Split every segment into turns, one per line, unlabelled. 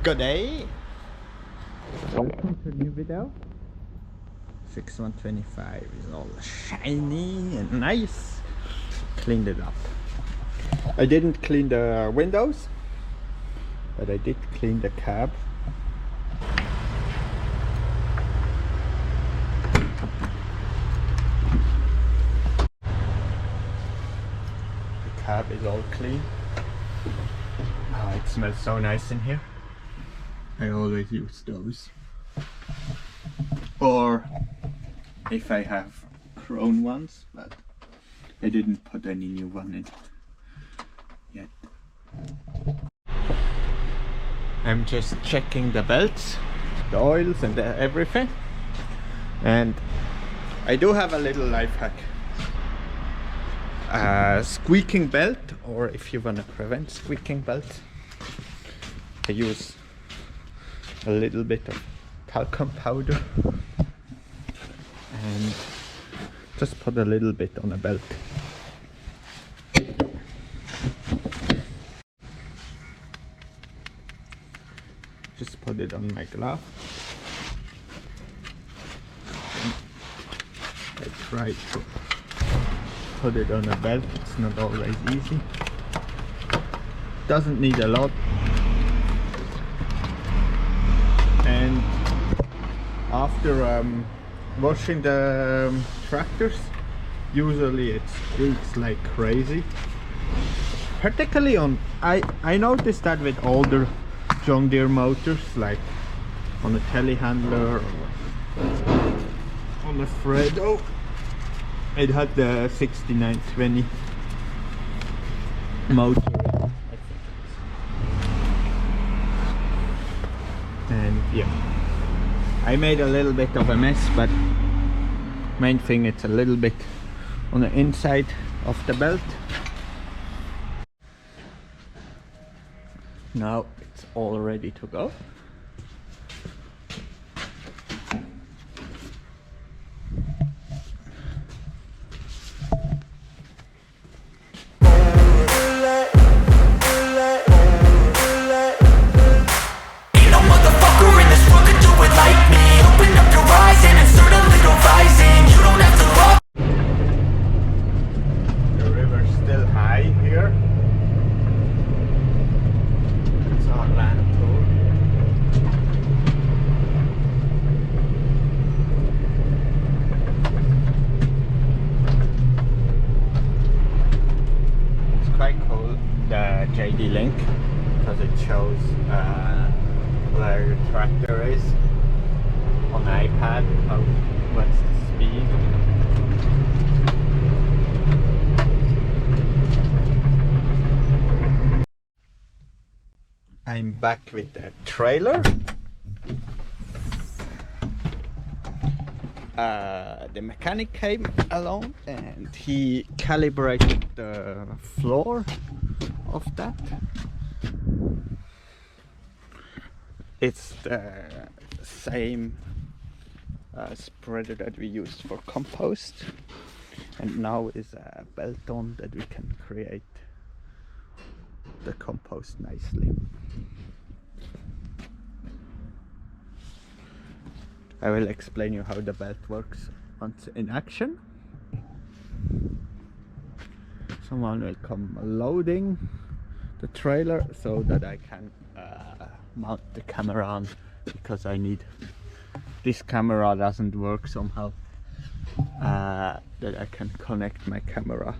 Good day. Welcome to a new video. 6125 is all shiny and nice. Cleaned it up. I didn't clean the windows, but I did clean the cab. The cab is all clean. Oh, it smells so nice in here. I always use those. Or if I have chrome ones, but I didn't put any new one in yet. I'm just checking the belts, the oils and everything. And I do have a little life hack. Squeaking belt, or if you want to prevent squeaking belt, I use a little bit of talcum powder and just put a little bit on a belt. Just put it on my glove. I try to put it on a belt. It's not always easy. Doesn't need a lot. And after washing the tractors, usually it squeaks like crazy. Particularly on, I noticed that with older John Deere motors, like on a Telehandler or on a Fredo. It had the 6920 motor. And yeah, I made a little bit of a mess, but main thing, it's a little bit on the inside of the belt. Now it's all ready to go. JD link because it shows where your tractor is on the iPad, what's the speed. I'm back with the trailer. The mechanic came along and he calibrated the floor of that. It's the same spreader that we used for compost, and now is a belt on that we can create the compost nicely. I will explain you how the belt works once in action. Someone will come loading the trailer so that I can mount the camera on, because I need, this camera doesn't work somehow, that I can connect my camera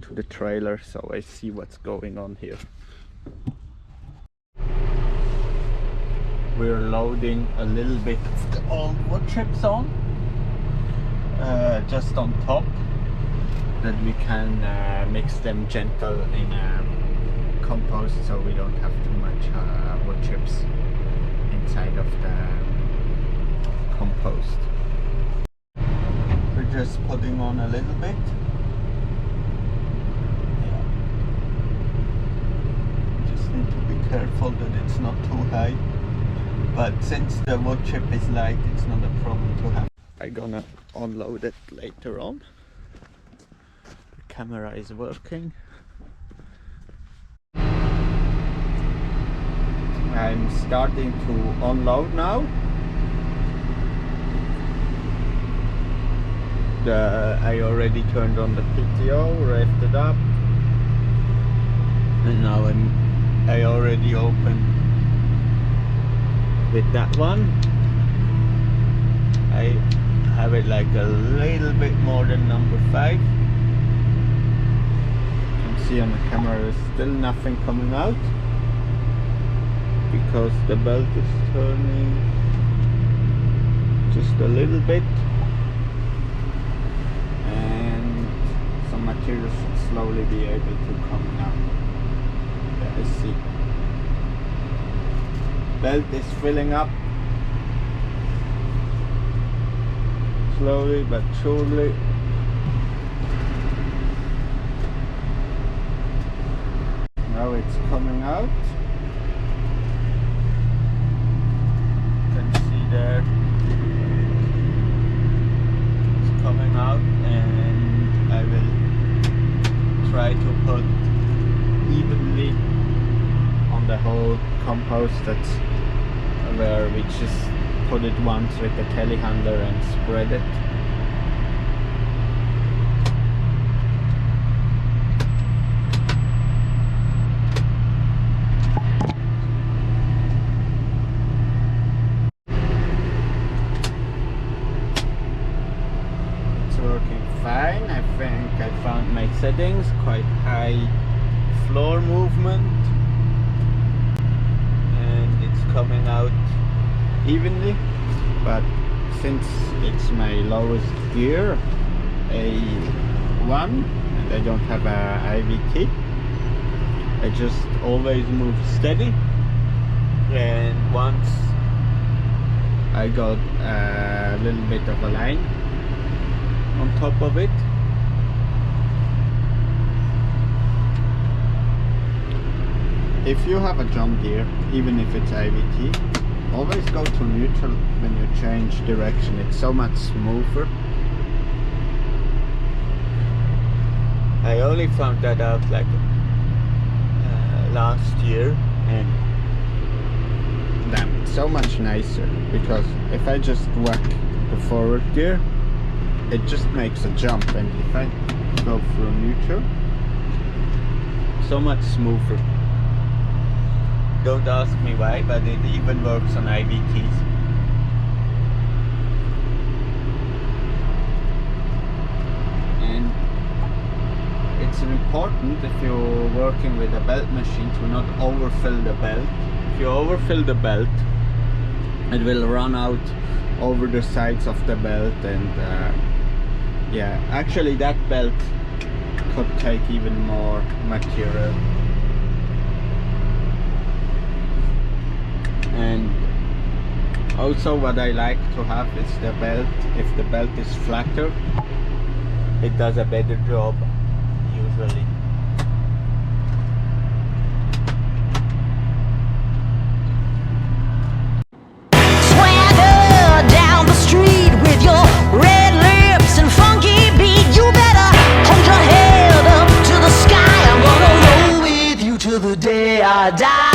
to the trailer so I see what's going on here. We're loading a little bit of the old wood chips on, just on top, that we can mix them gentle in compost, so we don't have too much wood chips inside of the compost. We're just putting on a little bit. Yeah. Just need to be careful that it's not too high. But since the wood chip is light, it's not a problem to have. I'm gonna unload it later on. The camera is working. I'm starting to unload now. I already turned on the PTO, revved it up, and now I already opened with that one. I have it like a little bit more than number 5. You can see on the camera there's still nothing coming out because the belt is turning just a little bit, and some materials should slowly be able to come out. Let's see. Belt is filling up slowly but surely. Now it's coming out. You can see there it's coming out, and I will try to put evenly on the whole compost. That's where we just put it once with the telehandler and spread it. It's working fine. I think I found my settings, quite high floor movement, and it's coming out evenly. But since it's my lowest gear, A1, and I don't have a IVT, I just always move steady, and once I got a little bit of a line on top of it, if you have a John Deere, even if it's IVT, always go to neutral when you change direction. It's so much smoother. I only found that out like last year, and damn, it's so much nicer, because if I just whack the forward gear, it just makes a jump, and if I go through neutral, so much smoother. Don't ask me why, but it even works on IVTs. And it's important, if you're working with a belt machine, to not overfill the belt. If you overfill the belt, it will run out over the sides of the belt, and yeah, actually that belt could take even more material. And also what I like to have is the belt. If the belt is flatter, it does a better job usually.
Swagger down the street with your red lips and funky beat. You better hold your head up to the sky. I'm gonna roll with you till the day I die.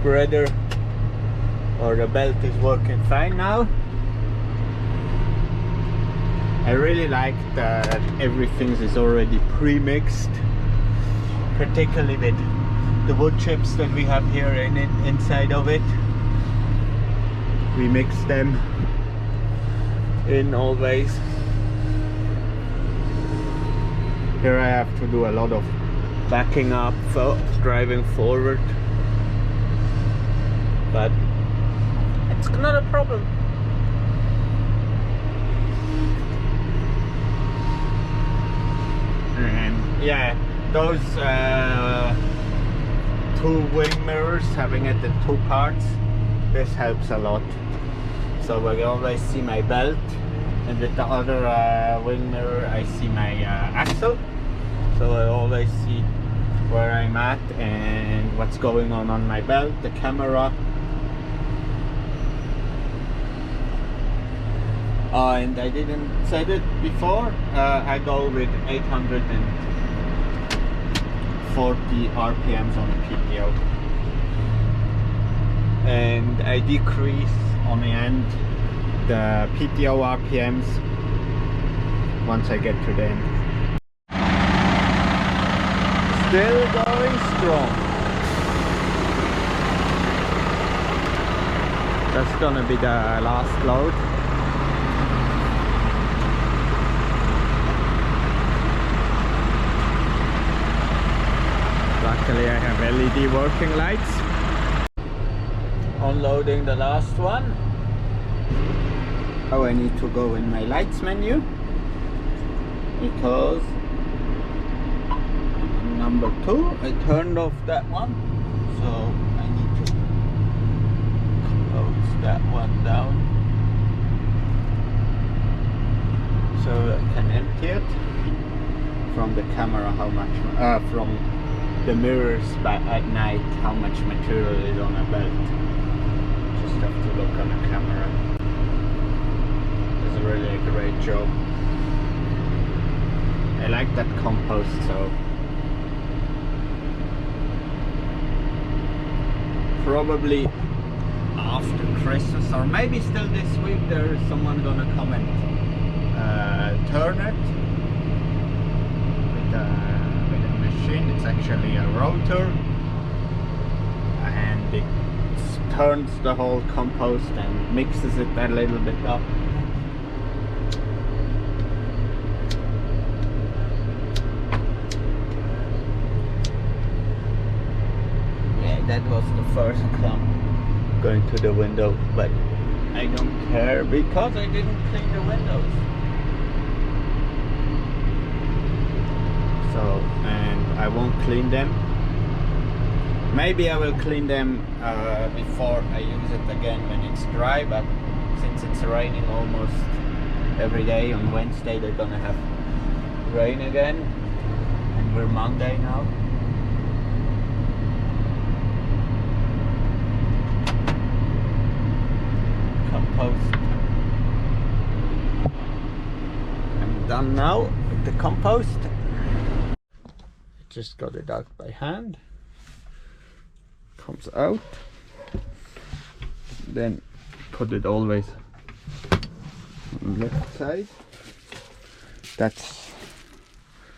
Spreader or the belt is working fine now. I really like that everything is already pre-mixed, particularly with the wood chips that we have here inside of it. We mix them in always. Here I have to do a lot of backing up, driving forward, but it's not a problem. And yeah, those two wing mirrors, having it in two parts, this helps a lot. So I always see my belt, and with the other wing mirror I see my axle. So I always see where I'm at and what's going on my belt, the camera. And I didn't say it before, I go with 840 RPMs on the PTO. And I decrease on the end the PTO RPMs once I get to the end. Still going strong. That's gonna be the last load. Luckily I have LED working lights. Unloading the last one. Oh, I need to go in my lights menu, because number 2 I turned off that one, so I need to close that one down so I can empty it from the camera, how much from the mirrors at night, how much material is on a belt. Just have to look on the camera. It's really a great job. I like that compost, so probably after Christmas, or maybe still this week, there is someone gonna come and turn it with a machine. It's actually a rotor, and it turns the whole compost and mixes it a little bit up. That was the first clump going to the window, but I don't care because I didn't clean the windows. So, and I won't clean them. Maybe I will clean them before I use it again when it's dry, but since it's raining almost every day, on Wednesday they're gonna have rain again, and we're Monday now. Compost. I'm done now with the compost. I just got it out by hand. Comes out. Then put it always on the left side. That's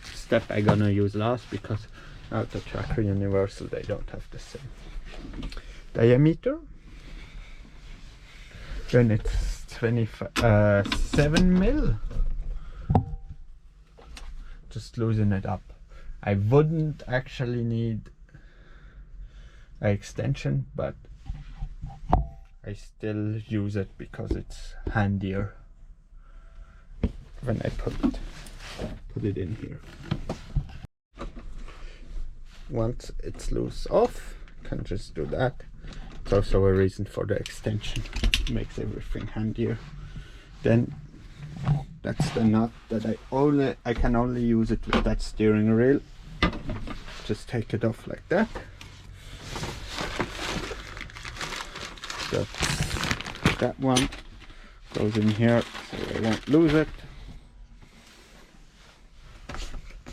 the step I'm gonna use last, because out the Tracker Universal they don't have the same diameter. Then it's 7 mil. Just loosen it up. I wouldn't actually need an extension, but I still use it because it's handier when I put it in here. Once it's loose off, I can just do that. It's also a reason for the extension. It makes everything handier. Then that's the nut that I can only use it with that steering wheel. Just take it off like that. That one goes in here so I won't lose it.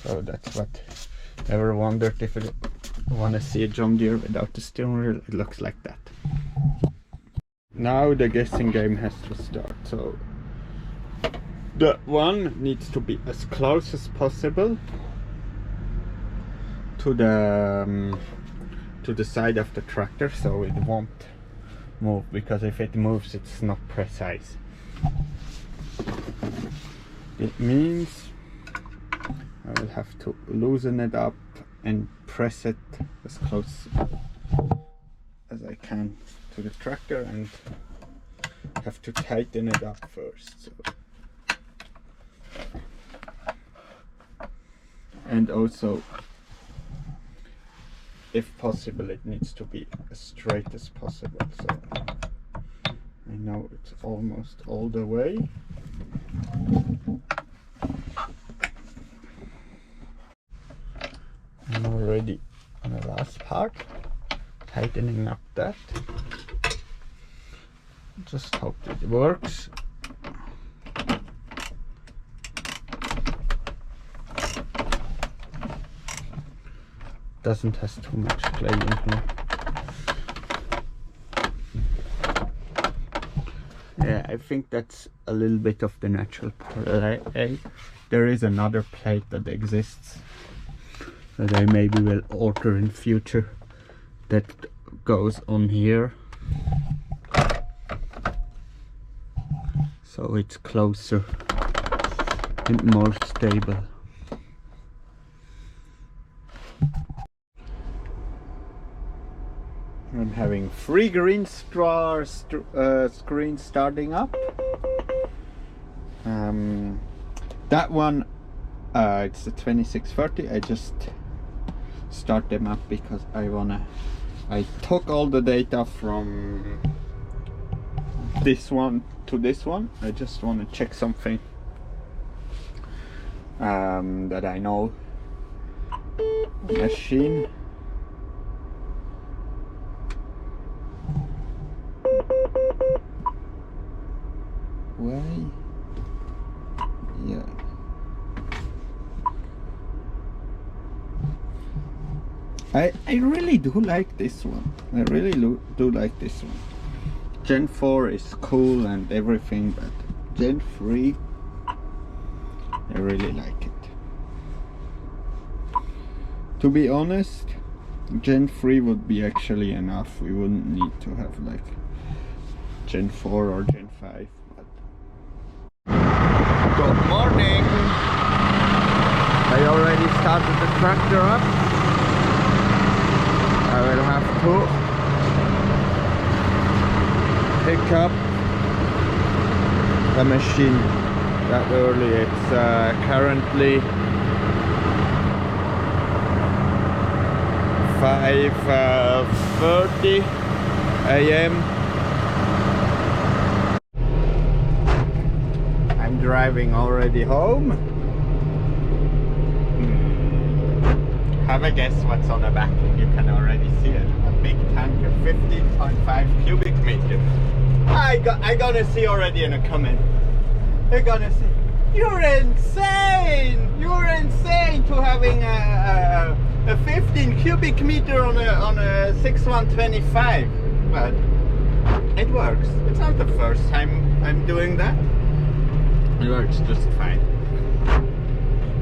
So that's what, ever wondered if I want to see a John Deere without the steering wheel? It looks like that. now the guessing game has to start. So the one needs to be as close as possible to the side of the tractor, so it won't move, because if it moves it's not precise. It means I will have to loosen it up and press it as close as I can to the tractor, and have to tighten it up first. So. And also, if possible, it needs to be as straight as possible. So I know it's almost all the way. I'm already on the last part, tightening up that. Just hope it works. Doesn't have too much clay in here. Yeah, I think that's a little bit of the natural plate. There is another plate that exists that I maybe will alter in future, that goes on here, so it's closer and more stable. I'm having 3 green screens starting up. That one, it's the 2630. I just start them up because I took all the data from this one to this one. I just want to check something that I know. Machine. Way. Yeah. I really do like this one. I really do like this one. Gen 4 is cool and everything, but Gen 3, I really like it. To be honest, Gen 3 would be actually enough. We wouldn't need to have like Gen 4 or Gen 5. But good morning! I already started the tractor up. I will have to pick up the machine that early. It's currently 5:30 a.m. I'm driving already home. Have a guess what's on the back. You can already see it. A big tanker, 15.5 cubic meter. I gonna see already in a comment. They're gonna say, "You're insane! You're insane to having a 15 cubic meter on a 6125." But it works. It's not the first time I'm doing that. It works just fine.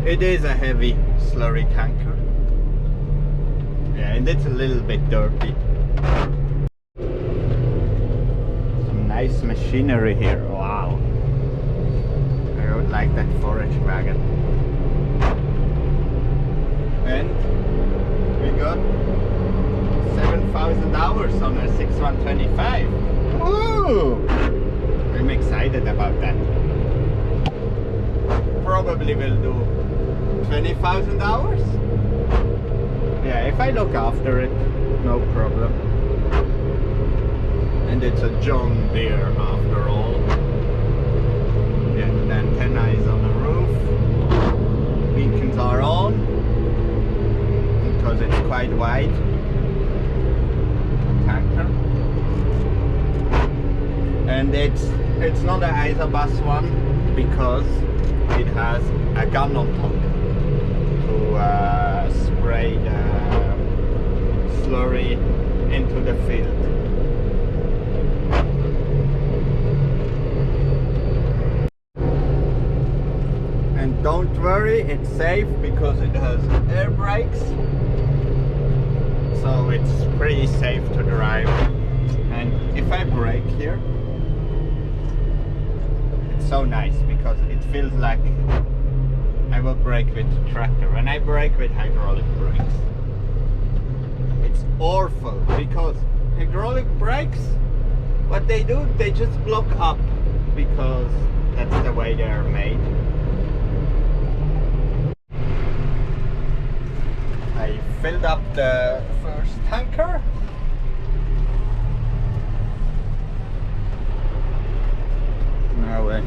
It is a heavy slurry tanker. Yeah, and it's a little bit dirty. Some nice machinery here. Wow. I would like that forage wagon. And we got 7,000 hours on a 6125. Woo! I'm excited about that. Probably will do 20,000 hours. Yeah, if I look after it, no problem. And it's a John Deere after all. Yeah, the antenna is on the roof. Beacons are on because it's quite wide. Tanker. And it's not an isobus one because it has a gun on top to spray the slurry into the field. worry, it's safe because it has air brakes, so it's pretty safe to drive. And if I brake here, it's so nice because it feels like I will brake with the tractor. When I brake with hydraulic brakes, it's awful because hydraulic brakes, what they do, they just block up because that's the way they are made. I filled up the first tanker. Now we're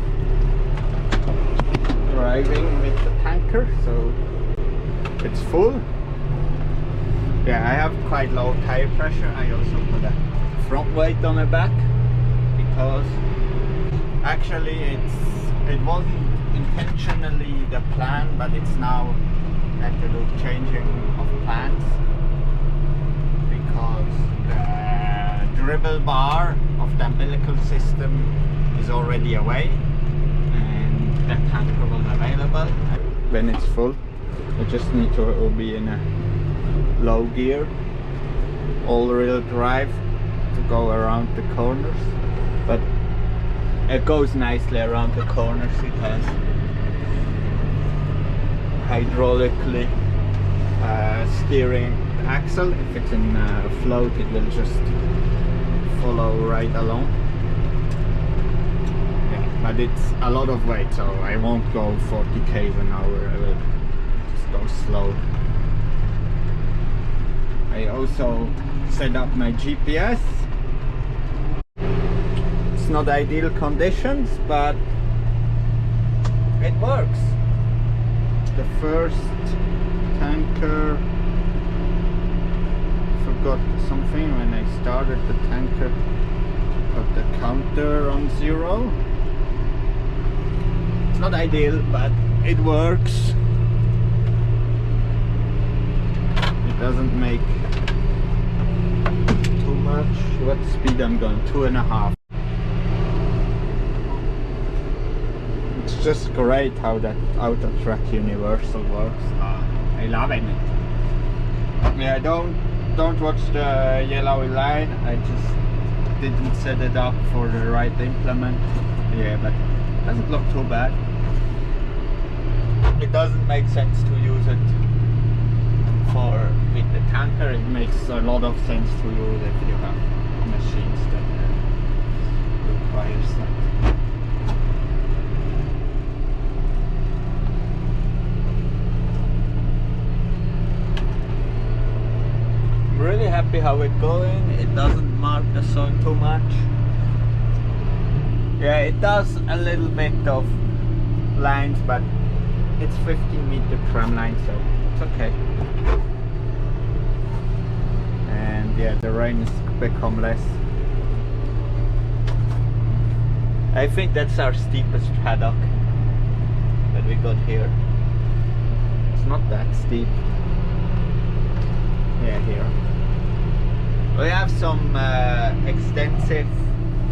driving with the tanker, so it's full. Yeah, I have quite low tire pressure. I also put a front weight on the back because actually it wasn't intentionally the plan, but it's now like a little changing of plans because the dribble bar of the umbilical system is already away and the tanker was available. When it's full, I just need to be in a low gear, all-wheel drive to go around the corners, but it goes nicely around the corners. It has hydraulically steering axle. If it's in float, it will just follow right along. Yeah, but it's a lot of weight, so I won't go 40 km an hour. I will just go slow. I also set up my GPS. It's not ideal conditions, but it works. The first tanker forgot something when I started the tanker. Put the counter on 0. It's not ideal, but it works. It doesn't make too much. What speed I'm going? 2.5. It's just great how that auto track universal works. I love it. Yeah, don't watch the yellow line. I just didn't set it up for the right implement. Yeah, but it doesn't look too bad. It doesn't make sense to use it with the tanker. It makes a lot of sense to use if you have machines that requires that. I'm really happy how it's going. It doesn't mark the soil too much. Yeah, it does a little bit of lines, but it's 15-meter tram line, so it's okay. And yeah, the rain has become less. I think that's our steepest paddock that we got here. It's not that steep. Yeah, here. We have some extensive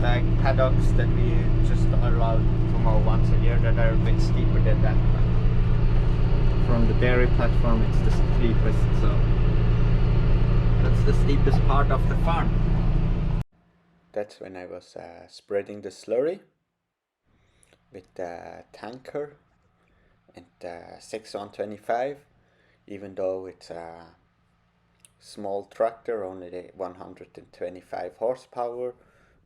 like paddocks that we just are allowed to mow once a year that are a bit steeper than that. But from the dairy platform, it's the steepest, so that's the steepest part of the farm. That's when I was spreading the slurry with the tanker and the 6-125, even though it's a small tractor, only the 125 horsepower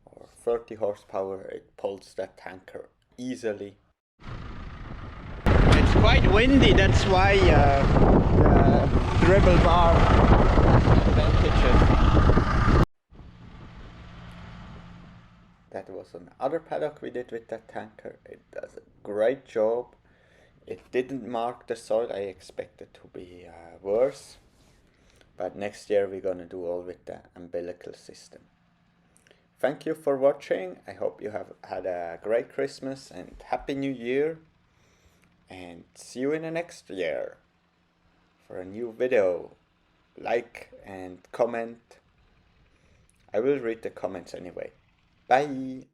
or 30 horsepower, it pulls that tanker easily. It's quite windy, that's why the dribble bar has advantages. That was another paddock we did with that tanker. It does a great job. It didn't mark the soil. I expected to be worse. But next year we're gonna do all with the umbilical system. Thank you for watching. I hope you have had a great Christmas and Happy New Year. And see you in the next year for a new video. Like and comment. I will read the comments anyway. Bye!